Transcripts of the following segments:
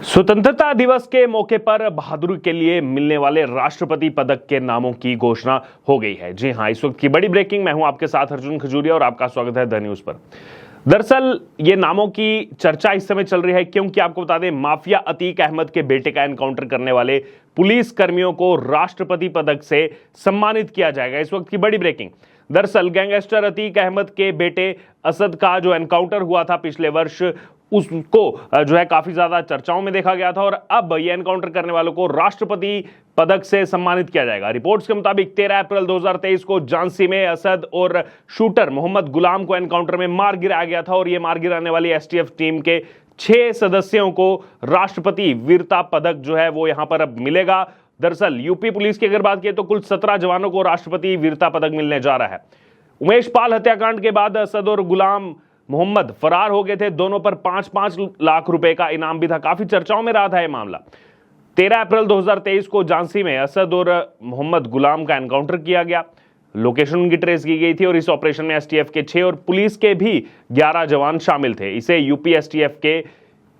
स्वतंत्रता दिवस के मौके पर बहादुरी के लिए मिलने वाले राष्ट्रपति पदक के नामों की घोषणा हो गई है। जी हां, इस वक्त की बड़ी ब्रेकिंग। मैं हूं आपके साथ अर्जुन खजूरिया और आपका स्वागत है द न्यूज पर। दरअसल ये नामों की चर्चा इस समय चल रही है क्योंकि आपको बता दें, माफिया अतीक अहमद के बेटे का एनकाउंटर करने वाले पुलिस कर्मियों को राष्ट्रपति पदक से सम्मानित किया जाएगा। इस वक्त की बड़ी ब्रेकिंग। दरअसल गैंगस्टर अतीक अहमद के बेटे असद का जो एनकाउंटर हुआ था पिछले वर्ष, उसको जो है काफी ज्यादा चर्चाओं में देखा गया था और अब ये एनकाउंटर करने वालों को राष्ट्रपति पदक से सम्मानित किया जाएगा। रिपोर्ट्स के मुताबिक 13 अप्रैल 2023 को झांसी में असद और शूटर मोहम्मद गुलाम को एनकाउंटर में मार गिराया गया था और ये मार गिराने वाली एसटीएफ टीम के 6 सदस्यों को राष्ट्रपति वीरता पदक जो है वो यहां पर अब मिलेगा। दरअसल यूपी पुलिस की अगर बात करें तो कुल 17 जवानों को राष्ट्रपति वीरता पदक मिलने जा रहा है। उमेश पाल हत्याकांड के बाद असद और गुलाम मोहम्मद फरार हो गए थे। दोनों पर 5-5 लाख रुपए का इनाम भी था। काफी चर्चाओं में रहा था यह मामला। 13 अप्रैल 2023 को झांसी में असद और मोहम्मद गुलाम का एनकाउंटर किया गया। लोकेशन उनकी ट्रेस की गई थी और इस ऑपरेशन में एसटीएफ के 6 और पुलिस के भी 11 जवान शामिल थे। इसे यूपी एसटीएफ के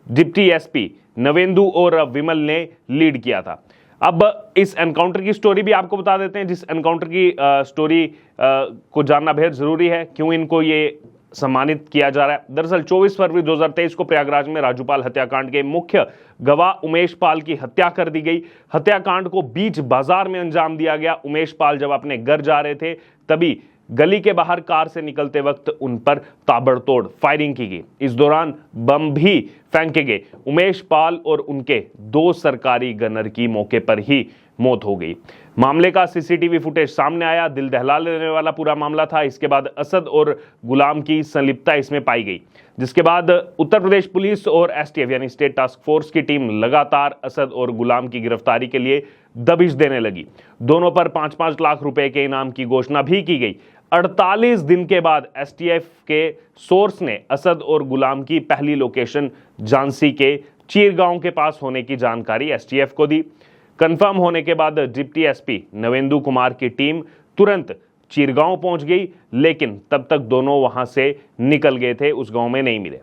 डिप्टी एसपी नवेंदु और विमल ने लीड किया था। अब इस एनकाउंटर की स्टोरी भी आपको बता देते हैं। जिस एनकाउंटर की स्टोरी को जानना बेहद जरूरी है, क्यों इनको ये सम्मानित किया जा रहा है। दरअसल 24 फरवरी 2023 को प्रयागराज में राजूपाल हत्याकांड के मुख्य गवाह उमेश पाल की हत्या कर दी गई। हत्याकांड को बीच बाजार में अंजाम दिया गया। उमेश पाल जब अपने घर जा रहे थे तभी गली के बाहर कार से निकलते वक्त उन पर ताबड़तोड़ फायरिंग की गई। इस दौरान बम भी फेंके गए। उमेश पाल और उनके 2 सरकारी गनर की मौके पर ही मौत हो गई। मामले का सीसीटीवी फुटेज सामने आया। दिल दहला लेने वाला पूरा मामला था। इसके बाद असद और गुलाम की संलिप्तता इसमें पाई गई, जिसके बाद उत्तर प्रदेश पुलिस और एसटीएफ यानी स्टेट टास्क फोर्स की टीम लगातार असद और गुलाम की गिरफ्तारी के लिए दबिश देने लगी। दोनों पर 5-5 लाख रुपए के इनाम की घोषणा भी की गई। 48 दिन के बाद एसटीएफ के सोर्स ने असद और गुलाम की पहली लोकेशन झांसी के चीरगांव के पास होने की जानकारी एसटीएफ को दी। कंफर्म होने के बाद डिप्टी एसपी नवेंदु कुमार की टीम तुरंत चीरगांव पहुंच गई, लेकिन तब तक दोनों वहां से निकल गए थे, उस गांव में नहीं मिले।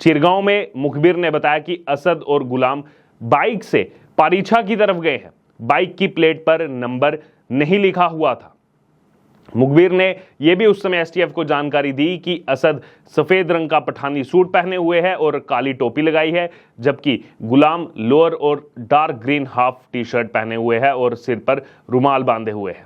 चीरगांव में मुखबिर ने बताया कि असद और गुलाम बाइक से पारीछा की तरफ गए हैं। बाइक की प्लेट पर नंबर नहीं लिखा हुआ था। मुखबिर ने यह भी उस समय एसटीएफ को जानकारी दी कि असद सफेद रंग का पठानी सूट पहने हुए है और काली टोपी लगाई है, जबकि गुलाम लोअर और dark green half T shirt पहने हुए है और सिर पर रुमाल बांधे हुए है।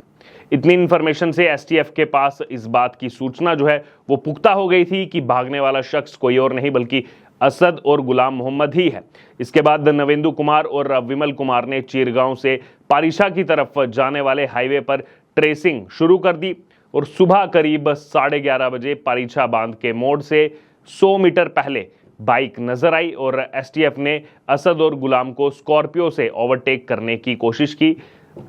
इतनी इंफॉर्मेशन से एसटीएफ के पास इस बात की सूचना जो है वो पुख्ता हो गई थी कि भागने वाला शख्स कोई और नहीं बल्कि असद और गुलाम मोहम्मद ही है। इसके बाद नवेंदु कुमार और विमल कुमार ने चीरगांव से पारीछा की तरफ जाने वाले हाईवे पर ट्रेसिंग शुरू कर दी और सुबह करीब 11:30 बजे पारीछा बांध के मोड़ से 100 मीटर पहले बाइक नजर आई और एसटीएफ ने असद और गुलाम को स्कॉर्पियो से ओवरटेक करने की कोशिश की।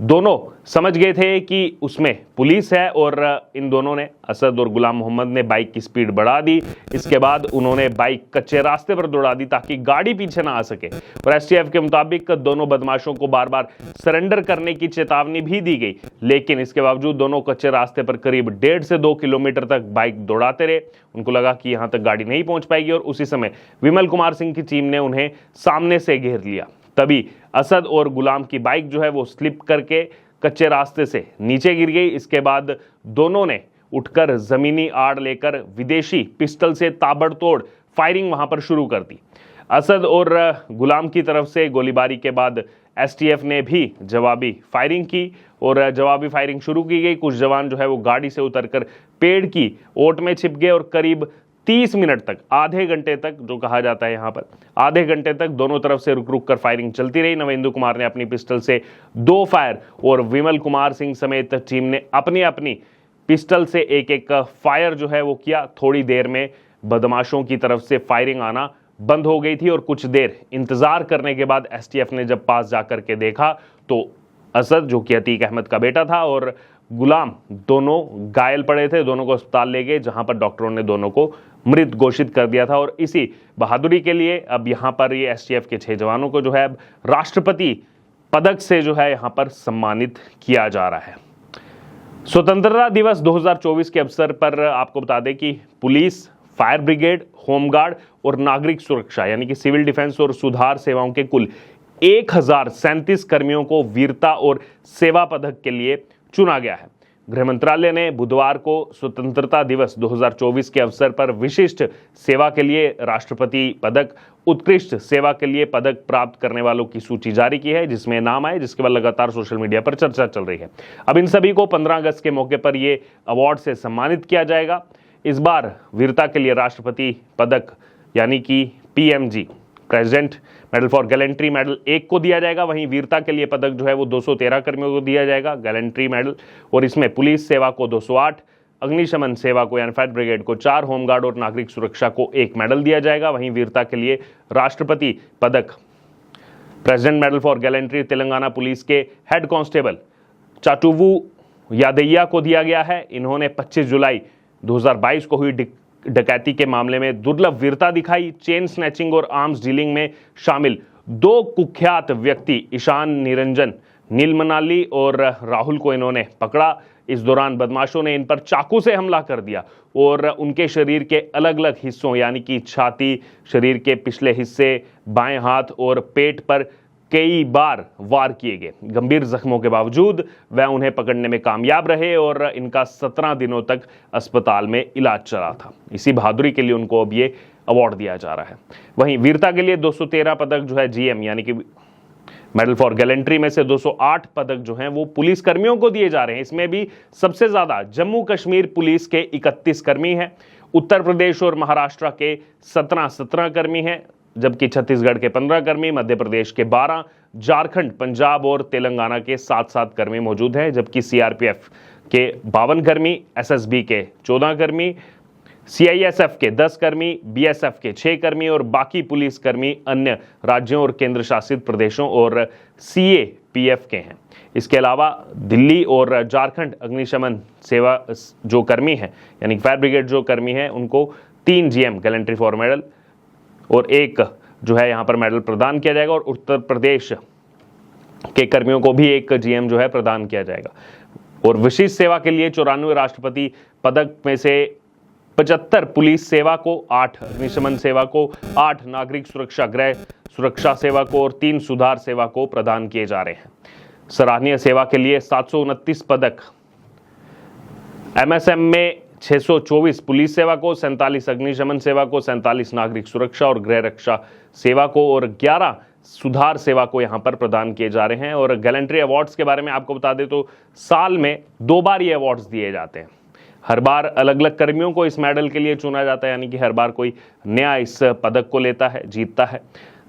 दोनों समझ गए थे कि उसमें पुलिस है और इन दोनों ने, असद और गुलाम मोहम्मद ने, बाइक की स्पीड बढ़ा दी। इसके बाद उन्होंने बाइक कच्चे रास्ते पर दौड़ा दी ताकि गाड़ी पीछे ना आ सके और एसटीएफ के मुताबिक दोनों बदमाशों को बार बार सरेंडर करने की चेतावनी भी दी गई, लेकिन इसके बावजूद दोनों कच्चे रास्ते पर करीब 1.5 से 2 किलोमीटर तक बाइक दौड़ाते रहे। उनको लगा कि यहां तक गाड़ी नहीं पहुंच पाएगी और उसी समय विमल कुमार सिंह की टीम ने उन्हें सामने से घेर लिया। तभी असद और गुलाम की बाइक जो है वो स्लिप करके कच्चे रास्ते से नीचे गिर गई। इसके बाद दोनों ने उठकर जमीनी आड़ लेकर विदेशी पिस्टल से ताबड़तोड़ फायरिंग वहां पर शुरू कर दी। असद और गुलाम की तरफ से गोलीबारी के बाद एसटीएफ ने भी जवाबी फायरिंग की और जवाबी फायरिंग शुरू की गई। कुछ जवान जो है वो गाड़ी से उतरकर पेड़ की ओट में छिप गए और करीब 30 मिनट तक, आधे घंटे तक जो कहा जाता है यहां पर, आधे घंटे तक दोनों तरफ से रुक रुक कर फायरिंग चलती रही। नवेंदु कुमार ने अपनी पिस्टल से 2 फायर और विमल कुमार सिंह समेत टीम ने अपनी अपनी पिस्टल से एक फायर जो है वो किया। थोड़ी देर में बदमाशों की तरफ से फायरिंग आना बंद हो गई थी और कुछ देर इंतजार करने के बाद एसटीएफ ने जब पास जाकर के देखा तो असद, जो कि अतीक अहमद का बेटा था, और गुलाम दोनों घायल पड़े थे। दोनों को अस्पताल ले गए, जहां पर डॉक्टरों ने दोनों को मृत घोषित कर दिया था। और इसी बहादुरी के लिए अब यहां पर ये एसटीएफ के 6 जवानों को जो है अब राष्ट्रपति पदक से जो है यहां पर सम्मानित किया जा रहा है। स्वतंत्रता दिवस 2024 के अवसर पर आपको बता दें कि पुलिस, फायर ब्रिगेड, होमगार्ड और नागरिक सुरक्षा यानी कि सिविल डिफेंस और सुधार सेवाओं के कुल 1037 कर्मियों को वीरता और सेवा पदक के लिए चुना गया है। गृह मंत्रालय ने बुधवार को स्वतंत्रता दिवस 2024 के अवसर पर विशिष्ट सेवा के लिए राष्ट्रपति पदक, उत्कृष्ट सेवा के लिए पदक प्राप्त करने वालों की सूची जारी की है, जिसमें नाम आए, जिसके बाद लगातार सोशल मीडिया पर चर्चा चल रही है। अब इन सभी को 15 अगस्त के मौके पर ये अवार्ड से सम्मानित किया जाएगा। इस बार वीरता के लिए राष्ट्रपति पदक यानी कि PMG, president medal for gallantry medal 1 को दिया जाएगा। वहीं वीरता के लिए पदक जो है वो 213 कर्मियों को दिया जाएगा, गैलेंट्री मेडल, और इसमें पुलिस सेवा को 208, अग्निशमन सेवा को यानी फायर ब्रिगेड को 4, होमगार्ड और नागरिक सुरक्षा को 1 मेडल दिया जाएगा। वहीं वीरता के लिए राष्ट्रपति पदक president medal for gallantry Telangana police के हेड कांस्टेबल चाटुवू यादैया को दिया गया है। इन्होंने 25 जुलाई 2022 को हुई डकैती के मामले में दुर्लभ वीरता दिखाई। चेन स्नैचिंग और आर्म्स डीलिंग में शामिल 2 कुख्यात व्यक्ति ईशान निरंजन, नीलमनाली और राहुल को इन्होंने पकड़ा। इस दौरान बदमाशों ने इन पर चाकू से हमला कर दिया और उनके शरीर के अलग अलग हिस्सों यानी कि छाती, शरीर के पिछले हिस्से, बाएं हाथ और पेट पर कई बार वार किए गए। गंभीर जख्मों के बावजूद वह उन्हें पकड़ने में कामयाब रहे और इनका 17 दिनों तक अस्पताल में इलाज चला था। इसी बहादुरी के लिए उनको अब ये अवार्ड दिया जा रहा है। वहीं वीरता के लिए 213 पदक जो है GM यानी कि मेडल फॉर गैलेंट्री में से 208 पदक जो हैं वो पुलिस कर्मियों को दिए जा रहे हैं। इसमें भी सबसे ज्यादा जम्मू कश्मीर पुलिस के 31 कर्मी हैं, उत्तर प्रदेश और महाराष्ट्र के 17 कर्मी हैं, जबकि छत्तीसगढ़ के 15 कर्मी, मध्य प्रदेश के 12, झारखंड, पंजाब और तेलंगाना के 7 कर्मी मौजूद हैं, जबकि CRPF के 52 कर्मी, SSB के 14 कर्मी, CISF के 10 कर्मी, BSF के 6 कर्मी और बाकी पुलिस कर्मी अन्य राज्यों और केंद्र शासित प्रदेशों और CAPF के हैं। इसके अलावा दिल्ली और झारखंड अग्निशमन सेवा जो कर्मी हैं यानी फायर ब्रिगेड जो कर्मी हैं उनको 3 GM गैलेंट्री फॉर मेडल और 1 जो है यहाँ पर मेडल प्रदान किया जाएगा और उत्तर प्रदेश के कर्मियों को भी 1 GM जो है प्रदान किया जाएगा। और विशिष्ट सेवा के लिए 94 राष्ट्रपति पदक में से 75 पुलिस सेवा को, 8 अग्निशमन सेवा को, 8 नागरिक सुरक्षा, गृह सुरक्षा सेवा को और 3 सुधार सेवा को प्रदान किए जा रहे हैं। सराहनीय सेवा के लिए 729 पदक, MSM में 624 पुलिस सेवा को, 47 अग्निशमन सेवा को, 47 नागरिक सुरक्षा और गृह रक्षा सेवा को और 11 सुधार सेवा को यहां पर प्रदान किए जा रहे हैं। और गैलेंट्री अवार्ड्स के बारे में आपको बता दें तो साल में 2 बार ये अवार्ड्स दिए जाते हैं। हर बार अलग अलग कर्मियों को इस मेडल के लिए चुना जाता है, यानी कि हर बार कोई नया इस पदक को लेता है, जीतता है।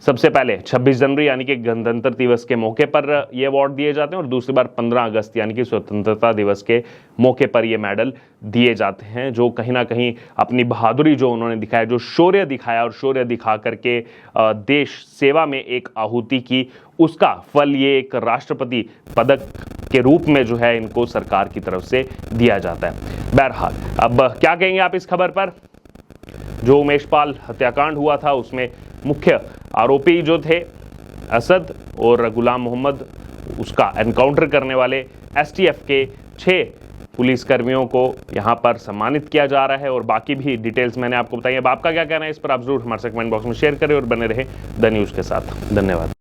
सबसे पहले 26 जनवरी यानी कि गणतंत्र दिवस के मौके पर ये अवार्ड दिए जाते हैं और दूसरी बार 15 अगस्त यानी कि स्वतंत्रता दिवस के मौके पर ये मेडल दिए जाते हैं, जो कहीं ना कहीं अपनी बहादुरी जो उन्होंने दिखाया, जो शौर्य दिखाया और शौर्य दिखा करके देश सेवा में एक आहुति की, उसका फल ये एक राष्ट्रपति पदक के रूप में जो है इनको सरकार की तरफ से दिया जाता है। बहरहाल अब क्या कहेंगे आप इस खबर पर? जो उमेश पाल हत्याकांड हुआ था उसमें मुख्य आरोपी जो थे असद और गुलाम मोहम्मद, उसका एनकाउंटर करने वाले STF के 6 पुलिसकर्मियों को यहां पर सम्मानित किया जा रहा है और बाकी भी डिटेल्स मैंने आपको बताई। अब आपका क्या कहना है इस पर आप जरूर हमारे कमेंट बॉक्स में शेयर करें और बने रहे द न्यूज़ के साथ। धन्यवाद।